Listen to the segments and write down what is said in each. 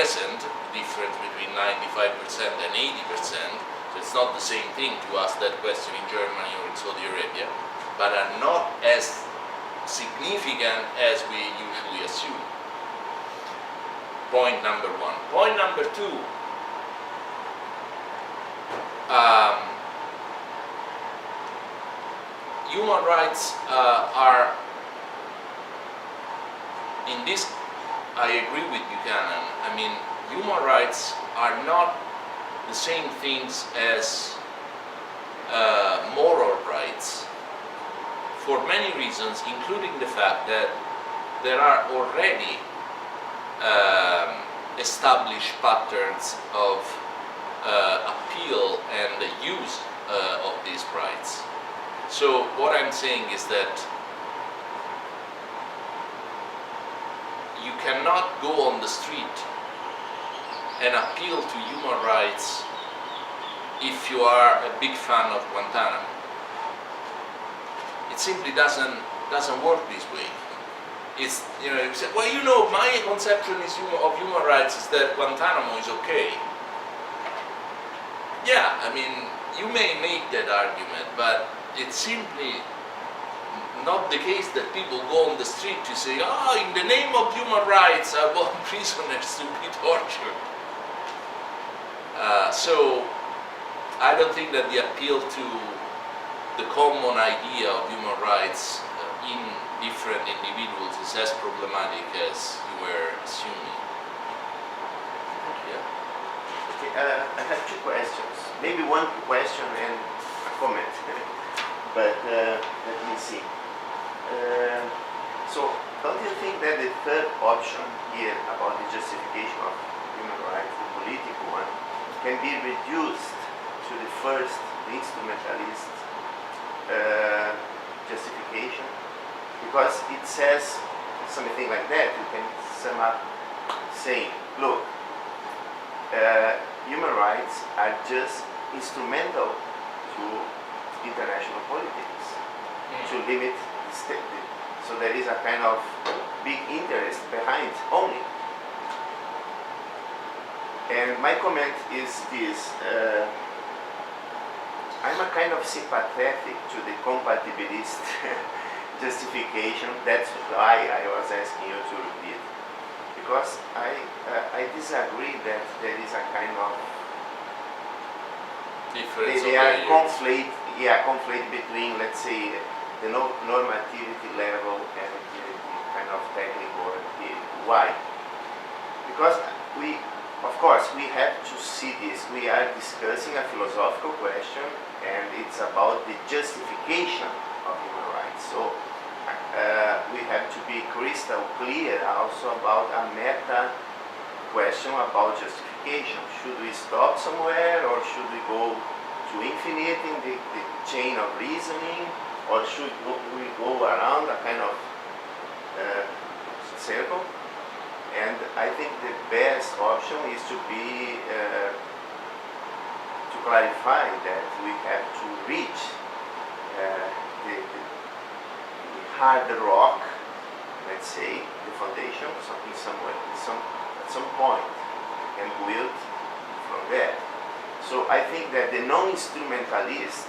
present, the difference between 95% and 80%, so it's not the same thing to ask that question in Germany or in Saudi Arabia, but are not as significant as we usually assume. Point number one. Point number two, human rights are, in this, I agree with Buchanan. I mean, human rights are not the same things as moral rights, for many reasons, including the fact that there are already established patterns of appeal and the use of these rights. So what I'm saying is that you cannot go on the street and appeal to human rights if you are a big fan of Guantanamo. It simply doesn't work this way. It's, you know, you say, well, you know, my conception of human rights is that Guantanamo is okay. Yeah, I mean, you may make that argument, but it's simply not the case that people go on the street to say, oh, in the name of human rights, I want prisoners to be tortured. So I don't think that the appeal to the common idea of human rights in different individuals is as problematic as you were assuming. Yeah? Okay, I have two questions. Maybe one question and a comment. But let me see. So, don't you think that the third option here about the justification of human rights, the political one, can be reduced to the first, the instrumentalist justification? Because it says something like that. You can sum up saying, look, human rights are just instrumental to international politics, to limit the state. So there is a kind of big interest behind only. And my comment is this. I'm a kind of sympathetic to the compatibilist justification. That's why I was asking you to repeat. Because I disagree that there is a kind of Difference they are conflict between, let's say, the normativity level and the kind of technical activity. Why? Because of course, we have to see this. We are discussing a philosophical question, and it's about the justification of human rights. So we have to be crystal clear also about a meta question about justification. Should we stop somewhere, or should we go to infinite in the chain of reasoning, or should we go around a kind of circle? And I think the best option is to be to clarify that we have to reach the hard rock, let's say, the foundation, something somewhere, at some point, and build from there. So I think that the non-instrumentalist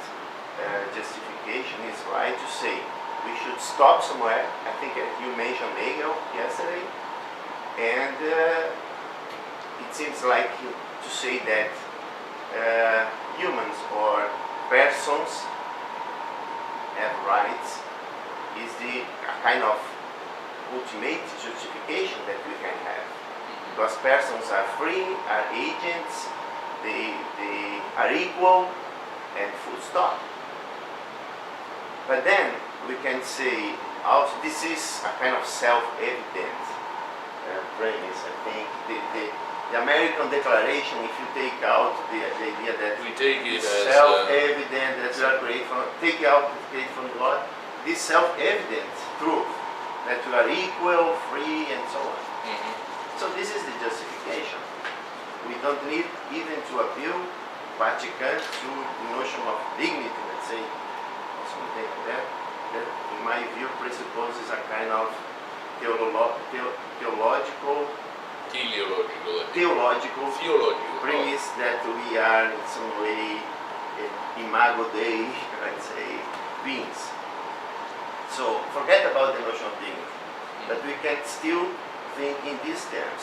justification is right to say we should stop somewhere. I think you mentioned Hegel yesterday, and it seems like to say that humans or persons have rights is the kind of ultimate justification that we can have. Because persons are free, are agents, they are equal, and full stop. But then we can say also this is a kind of self-evident premise. I think the American Declaration, if you take out the idea that we take it it's as self-evident that we are created from, take out from God, this self-evident truth that we are equal, free, and so on. So this is the justification. We don't need even to appeal Vatican to the notion of dignity, let's say, or something like that. That, in my view, presupposes a kind of theological Teleological. theological Theological. premise that we are in some way imago Dei, let's say, beings. So forget about the notion of dignity, but we can still think in these terms.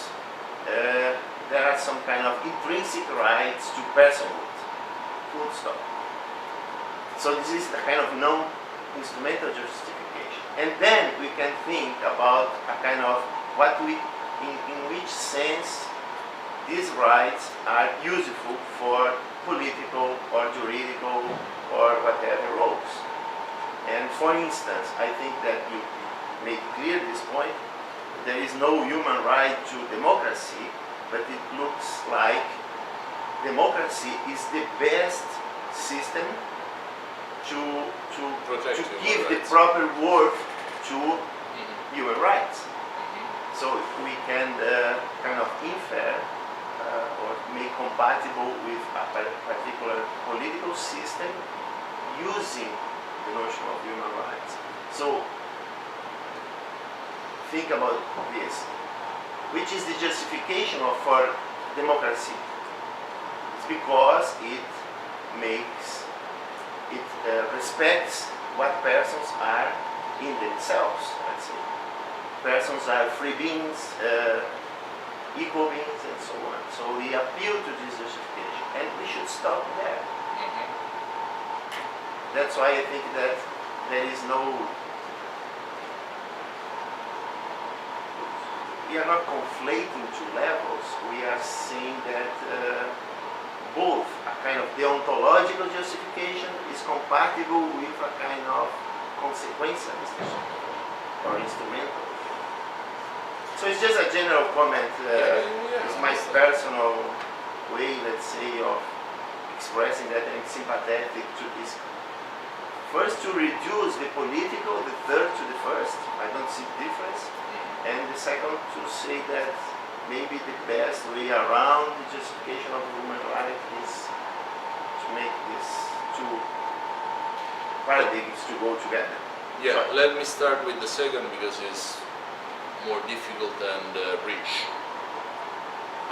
There are some kind of intrinsic rights to personhood, full stop. So this is the kind of non-instrumental justification. And then we can think about a kind of in which sense these rights are useful for political or juridical or whatever roles. And for instance, I think that you made clear this point. There is no human right to democracy, but it looks like democracy is the best system to give the proper worth to human rights. So we can kind of infer or make compatible with a particular political system using the notion of human rights. So think about this. Which is the justification for democracy? It's because it respects what persons are in themselves, let's say. Persons are free beings, equal beings, and so on. So we appeal to this justification, and we should stop there. That's why I think that there is we are not conflating two levels. We are saying that both a kind of deontological justification is compatible with a kind of consequential or instrumental. So it's just a general comment. It's my personal way, let's say, of expressing that I'm sympathetic to this. First, to reduce the political, the third to the first. I don't see difference. And the second, to say that maybe the best way around the justification of human rights is to make these two paradigms to go together. Yeah, let me start with the second because it's more difficult and rich.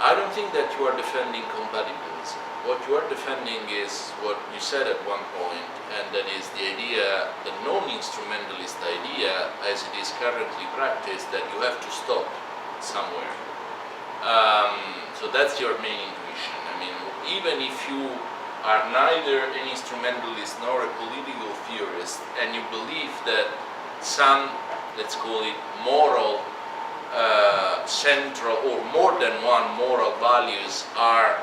I don't think that you are defending compatibilism. What you are defending is what you said at one point, and that is the idea, the non-instrumentalist idea as it is currently practiced, that you have to stop somewhere. So that's your main intuition. I mean, even if you are neither an instrumentalist nor a political theorist, and you believe that some, let's call it, moral, central, or more than one moral values are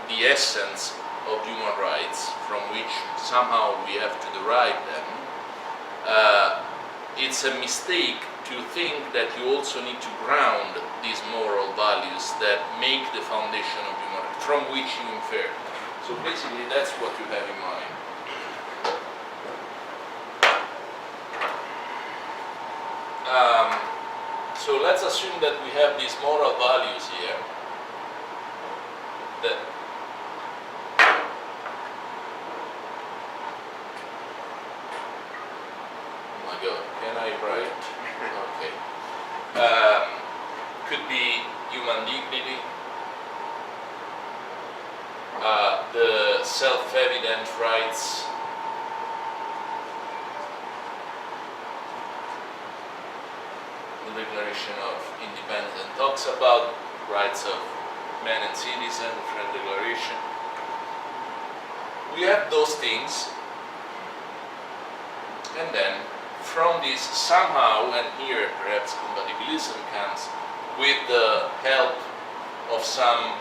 the essence of human rights from which somehow we have to derive them, it's a mistake to think that you also need to ground these moral values that make the foundation of human rights, from which you infer. So basically that's what you have in mind. So let's assume that we have these moral values here that can I write? Okay. Could be human dignity, the self-evident rights, the Declaration of Independence talks about rights of man and citizen, the Friend Declaration. We have those things, and then from this somehow, and here perhaps compatibilism comes with the help of some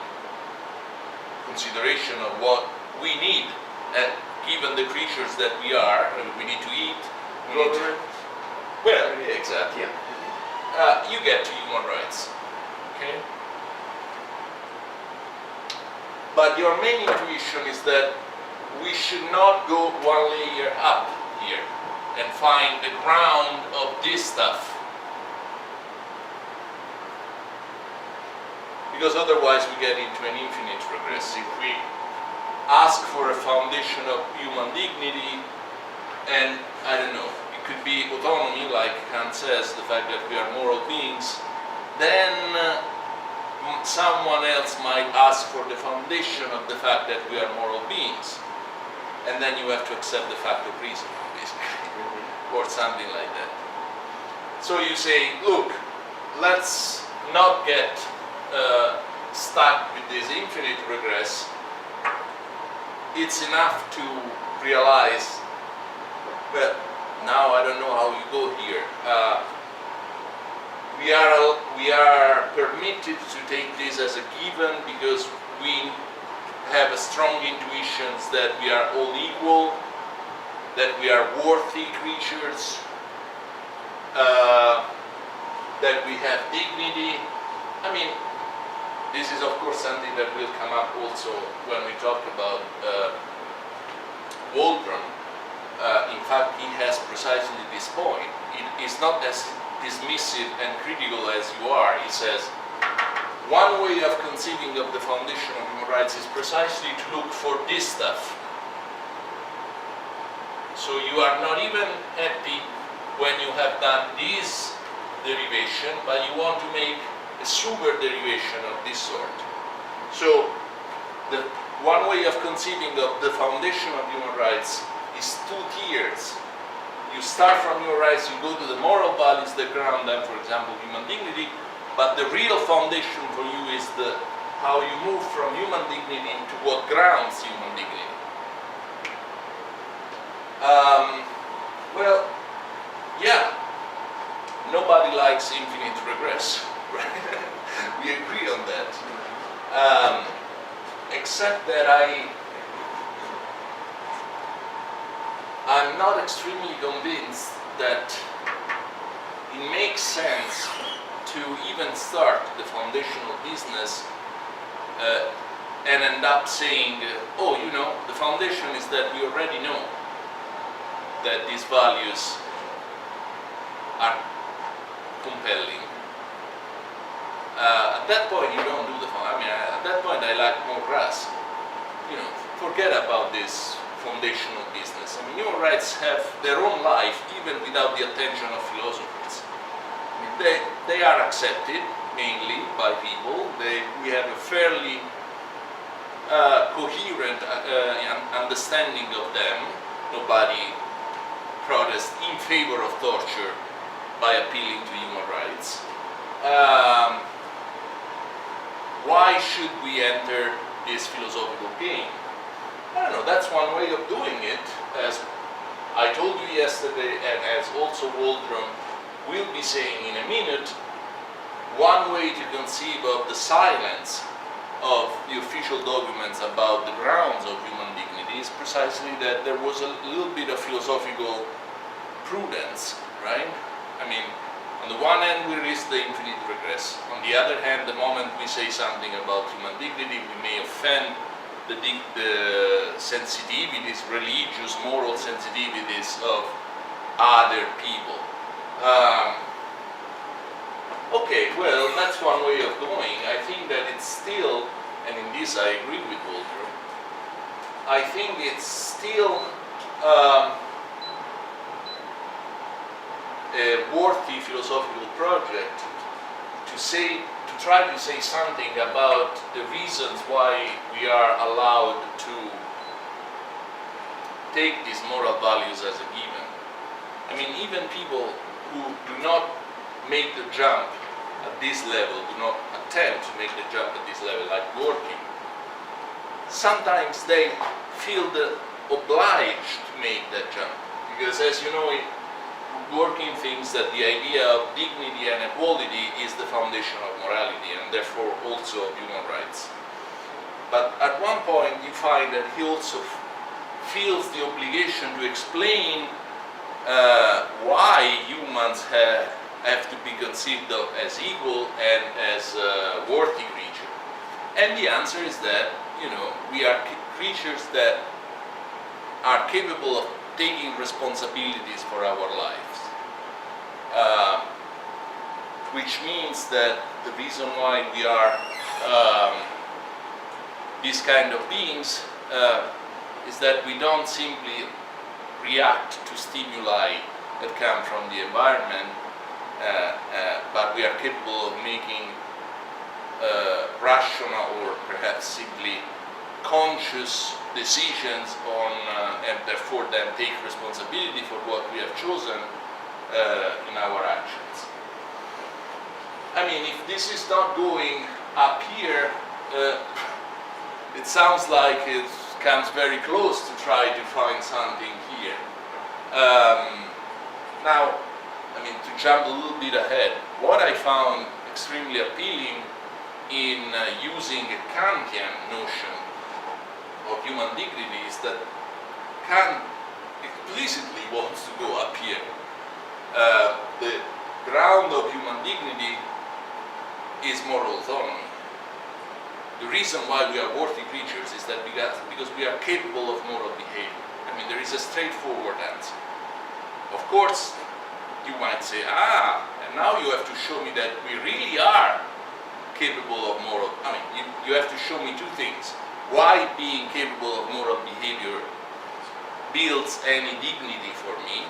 consideration of what we need, and given the creatures that we are, we need to eat, we need to, well, exactly. You get to human rights, okay? But your main intuition is that we should not go one layer up here and find the ground of this stuff. Because otherwise we get into an infinite regress. If we ask for a foundation of human dignity, and I don't know, it could be autonomy, like Kant says, the fact that we are moral beings, then someone else might ask for the foundation of the fact that we are moral beings, and then you have to accept the fact of reason, basically, or something like that. So you say, look, let's not get stuck with this infinite regress. It's enough to realize, well, now I don't know how you go here. We are permitted to take this as a given because we have a strong intuition that we are all equal, that we are worthy creatures, that we have dignity. I mean, this is of course something that will come up also when we talk about Waldron. In fact, he has precisely this point. It is not as dismissive and critical as you are. He says, one way of conceiving of the foundation of human rights is precisely to look for this stuff. So you are not even happy when you have done this derivation, but you want to make a super derivation of this sort. So the one way of conceiving of the foundation of human rights is two tiers. You start from your rights, you go to the moral values that ground them, for example, human dignity, but the real foundation for you is how you move from human dignity to what grounds human dignity. Well, yeah, nobody likes infinite regress, right? We agree on that. Except that I'm not extremely convinced that it makes sense to even start the foundational business and end up saying, oh, you know, the foundation is that we already know that these values are compelling. At that point, you don't do the foundation. I mean, at that point, I like more grass. You know, forget about this foundational business. I mean, human rights have their own life even without the attention of philosophers. I mean, they are accepted mainly by people. We have a fairly coherent understanding of them. Nobody protests in favor of torture by appealing to human rights. Why should we enter this philosophical game? I don't know, that's one way of doing it. As I told you yesterday, and as also Waldron will be saying in a minute, one way to conceive of the silence of the official documents about the grounds of human dignity is precisely that there was a little bit of philosophical prudence, right? I mean, on the one hand we risk the infinite regress. On the other hand, the moment we say something about human dignity, we may offend the sensitivities, religious, moral sensitivities of other people. Okay, well, that's one way of going. I think that it's still, and in this I agree with Walter, I think it's still a worthy philosophical project to try to say something about the reasons why we are allowed to take these moral values as a given. I mean, even people who do not make the jump at this level, do not attempt to make the jump at this level, like working, sometimes they feel obliged to make that jump. Because as you know, working thinks that the idea of dignity and equality is the foundation of morality and therefore also of human rights. But at one point you find that he also feels the obligation to explain why humans have to be conceived of as equal and as worthy creatures. And the answer is that, you know, we are creatures that are capable of taking responsibilities for our lives. Which means that the reason why we are these kind of beings is that we don't simply react to stimuli that come from the environment, but we we are capable of making rational or perhaps simply conscious decisions on and therefore then take responsibility for what we have chosen in our actions. I mean, if this is not going up here, it sounds like it comes very close to try to find something here. Now, I mean, to jump a little bit ahead, what I found extremely appealing in using a Kantian notion of human dignity is that Kant explicitly wants to go up here. The ground of human dignity is moral autonomy. The reason why we are worthy creatures is that because we are capable of moral behavior. I mean, there is a straightforward answer. Of course, you might say, and now you have to show me that we really are capable of moral. I mean, you have to show me two things. Why being capable of moral behavior builds any dignity for me?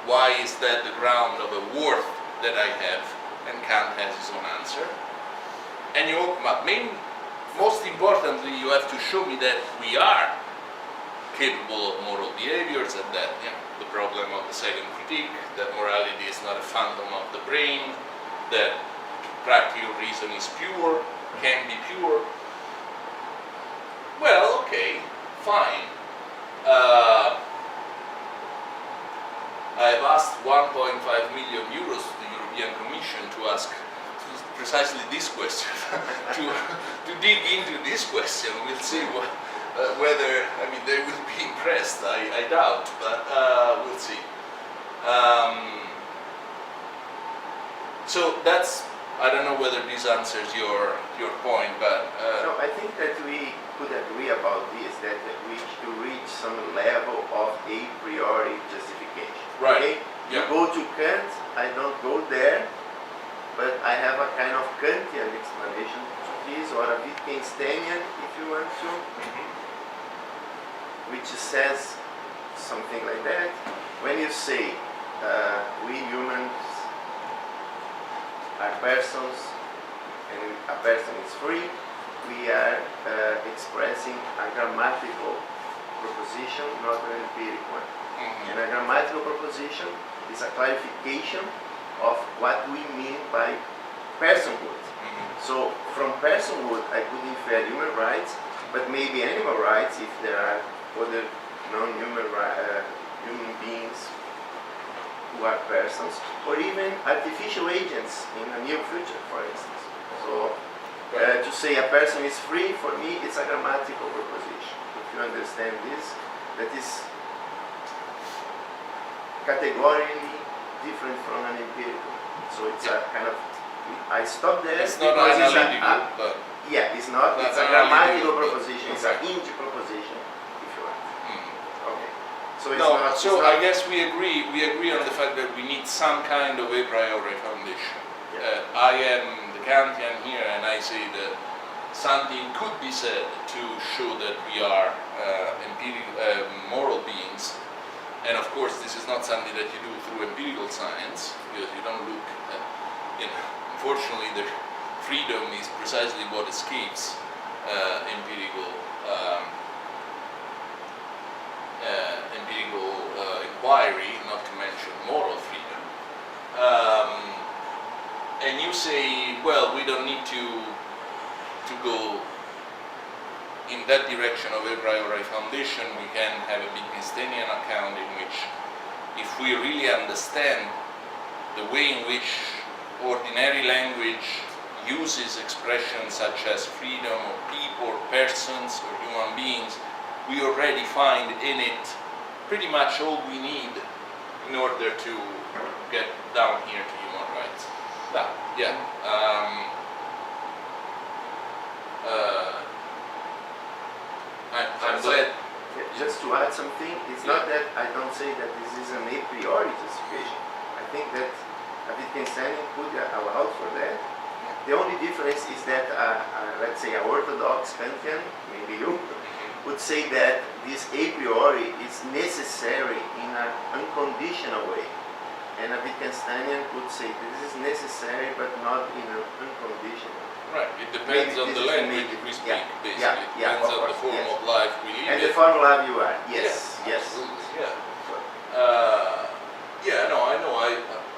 Why is that the ground of a worth that I have? And Kant has his own answer. And most importantly, you have to show me that we are capable of moral behaviors, and that the problem of the second critique, that morality is not a phantom of the brain, that practical reason is pure, can be pure. Well, okay, fine. I've asked 1.5 million euros to the European Commission to ask precisely this question, to dig into this question. We'll see whether, I mean, they will be impressed. I doubt, but we'll see. So that's, I don't know whether this answers your point, but no, I think that we could agree about this, that we should reach some level of a priori justification. right? Okay? Yeah. You go to Kant, I don't go there, but I have a kind of Kantian explanation to this, or a Wittgensteinian, if you want to, which says something like that. When you say we humans are persons and a person is free, we are expressing a grammatical proposition, not an empirical one. And a grammatical proposition is a clarification of what we mean by personhood. So from personhood I could infer human rights, but maybe animal rights if there are other non-human human beings who are persons, or even artificial agents in a near future, for instance. So to say a person is free, for me it's a grammatical proposition. If you understand this, that is categorically different from an empirical. So it's a kind of, I stop there. It's not because analytical, but yeah, it's not. It's a grammatical proposition. It's an ing proposition, if you want. Okay. So it's no. not. So it's I not, guess we agree. We agree on the fact that we need some kind of a priori foundation. Yeah. I am the Kantian here, and I say that something could be said to show that we are moral beings. And of course, this is not something that you do through empirical science, because you don't look at, unfortunately, the freedom is precisely what escapes empirical inquiry, not to mention moral freedom. And you say, well, we don't need to go in that direction of a priori foundation. We can have a Wittgensteinian account in which, if we really understand the way in which ordinary language uses expressions such as freedom or people or persons or human beings, we already find in it pretty much all we need in order to get down here to human rights. Yeah. I'm glad. Just to add something, it's not that I don't say that this is an a priori justification. I think that a Wittgensteinian could allow for that. The only difference is that, let's say, an orthodox Kantian, maybe you, would say that this a priori is necessary in an unconditional way. And a Wittgensteinian could say this is necessary but not in an unconditional. Right, it depends Maybe on this the is language maybe- we speak, yeah, basically. yeah, It yeah, depends of on the course, form yes. of life we live And in. the formula you are, yes, Yeah, yes. absolutely, yeah. No, I know.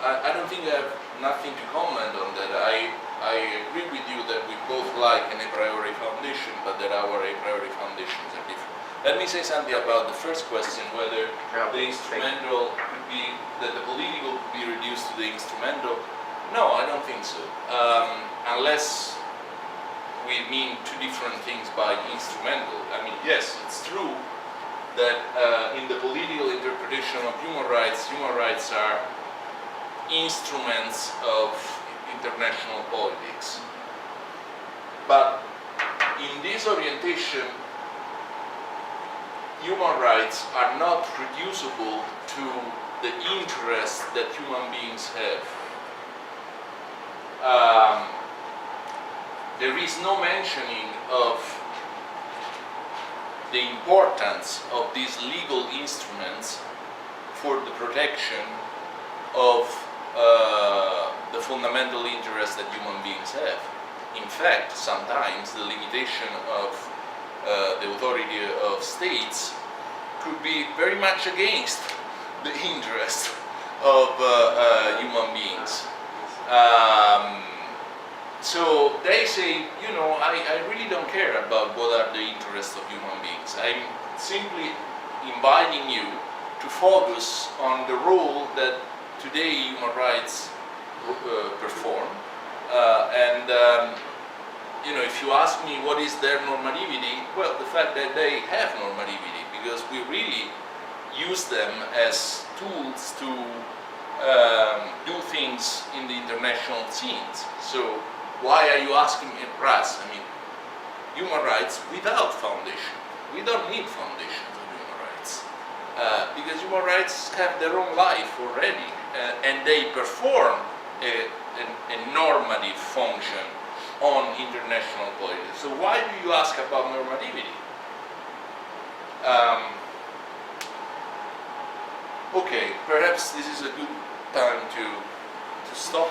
I don't think I have nothing to comment on that. I agree with you that we both like an a priori foundation, but that our a priori foundations are different. Let me say something about the first question, whether the instrumental could be, that the political could be reduced to the instrumental. No, I don't think so. Unless we mean two different things by instrumental. I mean, yes, it's true that in the political interpretation of human rights are instruments of international politics. But in this orientation, human rights are not reducible to the interests that human beings have. There is no mentioning of the importance of these legal instruments for the protection of the fundamental interests that human beings have. In fact, sometimes the limitation of the authority of states could be very much against the interest of human beings. So they say, you know, I really don't care about what are the interests of human beings. I'm simply inviting you to focus on the role that today human rights perform. You know, if you ask me what is their normativity, well, the fact that they have normativity, because we really use them as tools to do things in the international scenes. So why are you asking me, Ras? I mean, human rights without foundation. We don't need foundations of human rights. Because human rights have their own life already, and they perform a normative function on international politics. So why do you ask about normativity? Okay, perhaps this is a good time to stop.